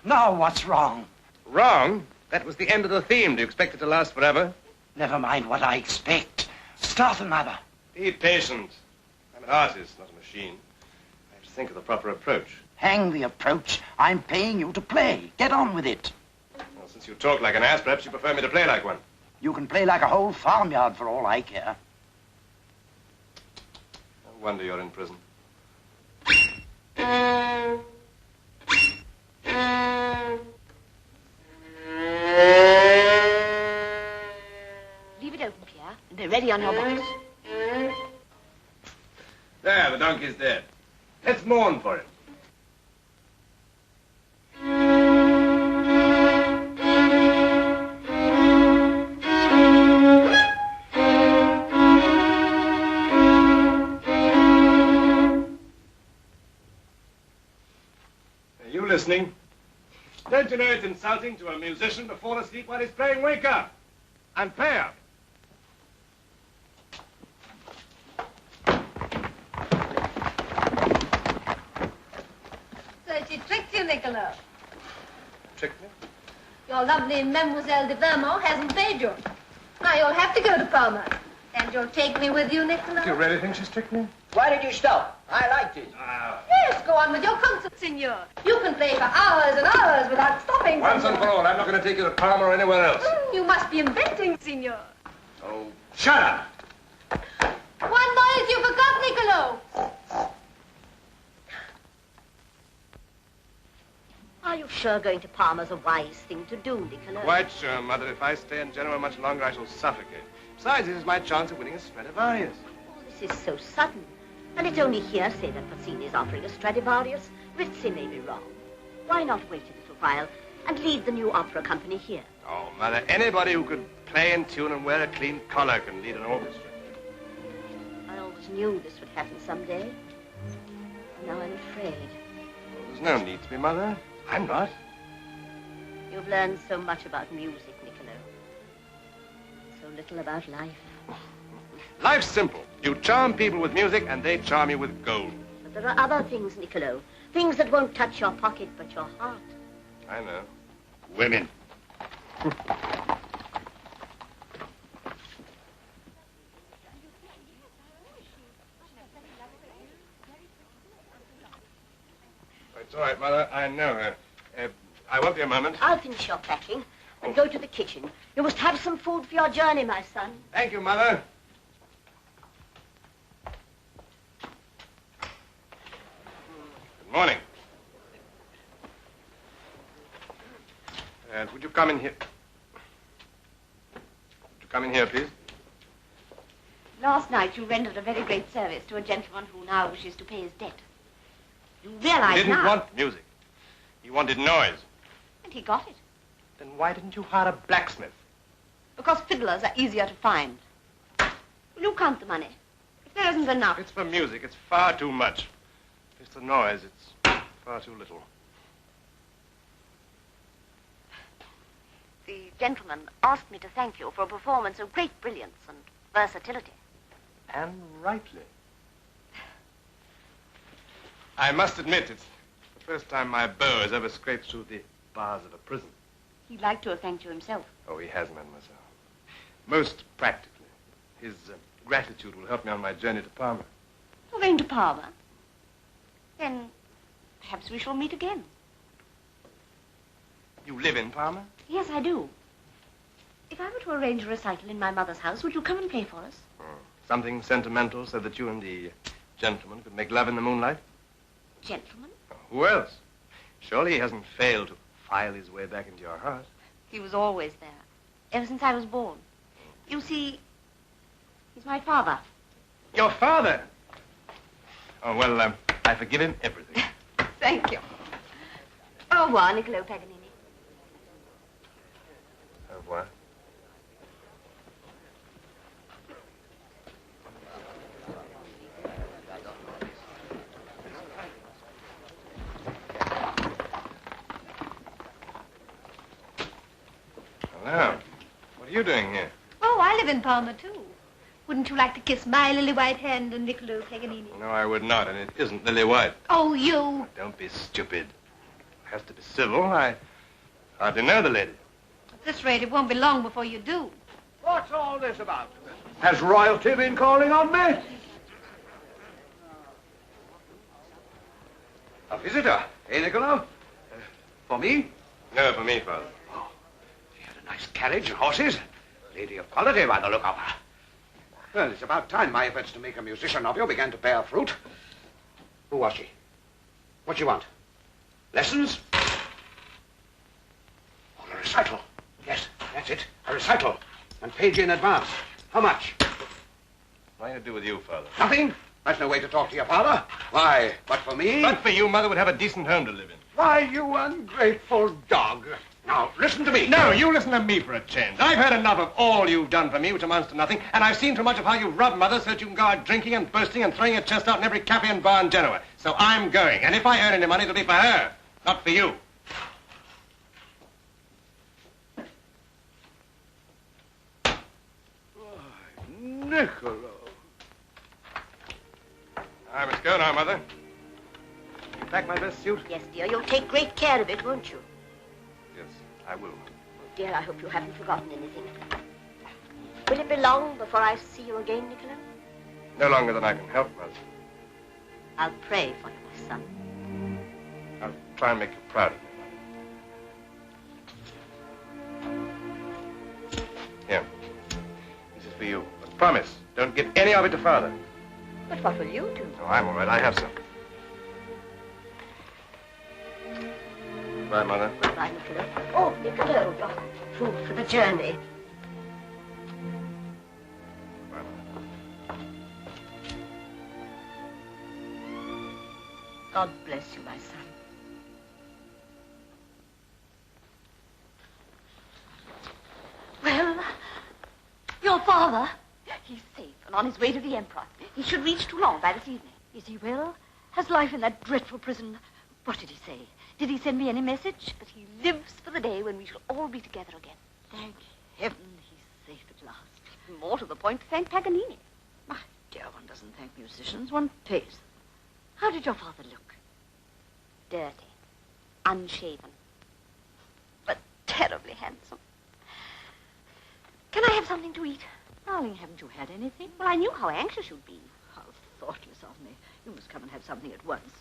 Now what's wrong? Wrong? That was the end of the theme. Do you expect it to last forever? Never mind what I expect. Start another. Be patient. I'm an artist, not a machine. I have to think of the proper approach. Hang the approach. I'm paying you to play. Get on with it. Well, since you talk like an ass, perhaps you prefer me to play like one. You can play like a whole farmyard for all I care. No wonder you're in prison. Leave it open, Pierre, and be ready on your box. There, the donkey's dead. Let's mourn for him. Are you listening? Don't you know it's insulting to a musician to fall asleep while he's playing? Wake up and pay up. So she tricked you, Niccolo. Tricked me? Your lovely Mademoiselle de Vermont hasn't paid you. Now you'll have to go to Parma. And you'll take me with you, Niccolo? Do you really think she's tricked me? Why did you stop? I liked it. Yes, go on with your concert, Signor. You can play for hours and hours without stopping. Once and for all, I'm not going to take you to Parma or anywhere else. You must be inventing, Signor. Oh, shut up! One noise you forgot, Niccolo. Are you sure going to Parma's a wise thing to do, Niccolo? Quite sure, Mother. If I stay in Genoa much longer, I shall suffocate. Besides, this is my chance of winning a Stradivarius. Oh, this is so sudden. And it's only hearsay that Pazzini is offering a Stradivarius. Rizzi may be wrong. Why not wait a little while and lead the new opera company here? Oh, Mother, anybody who could play in tune and wear a clean collar can lead an orchestra. I always knew this would happen someday. And now I'm afraid. Well, there's no need to be, Mother. I'm not. You've learned so much about music, Niccolo. So little about life. Life's simple. You charm people with music, and they charm you with gold. But there are other things, Niccolo. Things that won't touch your pocket, but your heart. I know. Women. It's all right, Mother. I know her. I won't be a moment. I'll finish your packing and go to the kitchen. You must have some food for your journey, my son. Thank you, Mother. Good morning. Would you come in here? Would you come in here, please? Last night you rendered a very great service to a gentleman who now wishes to pay his debt. You realize He didn't now... want music. He wanted noise. And he got it. Then why didn't you hire a blacksmith? Because fiddlers are easier to find. Will you count the money? If there isn't enough... It's for music. It's far too much. If it's the noise, it's far too little. The gentleman asked me to thank you for a performance of great brilliance and versatility. And rightly. I must admit, it's the first time my bow has ever scraped through the bars of a prison. He'd like to have thanked you himself. Oh, he has, mademoiselle. Most practically. His gratitude will help me on my journey to Parma. You're going to Parma? Then perhaps we shall meet again. You live in Parma? Yes, I do. If I were to arrange a recital in my mother's house, would you come and play for us? Something sentimental so that you and the gentleman could make love in the moonlight? Gentleman? Who else? Surely he hasn't failed to file his way back into your heart. He was always there, ever since I was born. You see, he's my father. Your father? Oh, well, I forgive him everything. Thank you. Au revoir, Niccolo Paganini. Au revoir. Hello. What are you doing here? Oh, I live in Parma, too. Wouldn't you like to kiss my lily white hand and Niccolo Paganini? No, I would not, and it isn't lily white. Oh, you. Don't be stupid. has to be civil. I hardly know the lady. At this rate, it won't be long before you do. What's all this about? Has royalty been calling on me? A visitor, eh, Niccolo? For me? No, for me, Father. Oh, she had a nice carriage and horses. Lady of quality by the look of her. Well, it's about time my efforts to make a musician of you began to bear fruit. Who was she? What do you want? Lessons? Oh, a recital. Yes, that's it. A recital. And paid you in advance. How much? Nothing to do with you, Father. Nothing? That's no way to talk to your father. Why, but for me? But for you, Mother would have a decent home to live in. Why, you ungrateful dog. Now, listen to me. No, you listen to me for a change. I've had enough of all you've done for me, which amounts to nothing, and I've seen too much of how you've robbed Mother so that you can go out drinking and boasting and throwing your chest out in every cafe and bar in Genoa. So I'm going, and if I earn any money, it'll be for her, not for you. Niccolo. I must go now, Mother. You pack my best suit? Yes, dear, you'll take great care of it, won't you? Yes, I will. Dear, I hope you haven't forgotten anything. Will it be long before I see you again, Niccolo? No longer than I can help, Mother. I'll pray for you, my son. I'll try and make you proud of me, Mother. Here. This is for you. But promise, don't give any of it to Father. But what will you do? Oh, I'm all right. I have some. Bye, Mother. Goodbye, Niccolo. Oh, Niccolo, you're food for the journey. Bye, Mother. God bless you, my son. Well, your father, he's safe and on his way to the Emperor. He should reach Toulon by this evening. Is he well? Has life in that dreadful prison... What did he say? Did he send me any message? But he lives for the day when we shall all be together again. Thank heaven he's safe at last. More to the point, thank Paganini. My dear, one doesn't thank musicians, one pays them. How did your father look? Dirty, unshaven, but terribly handsome. Can I have something to eat? Darling, haven't you had anything? Well, I knew how anxious you'd be. How thoughtless of me. You must come and have something at once.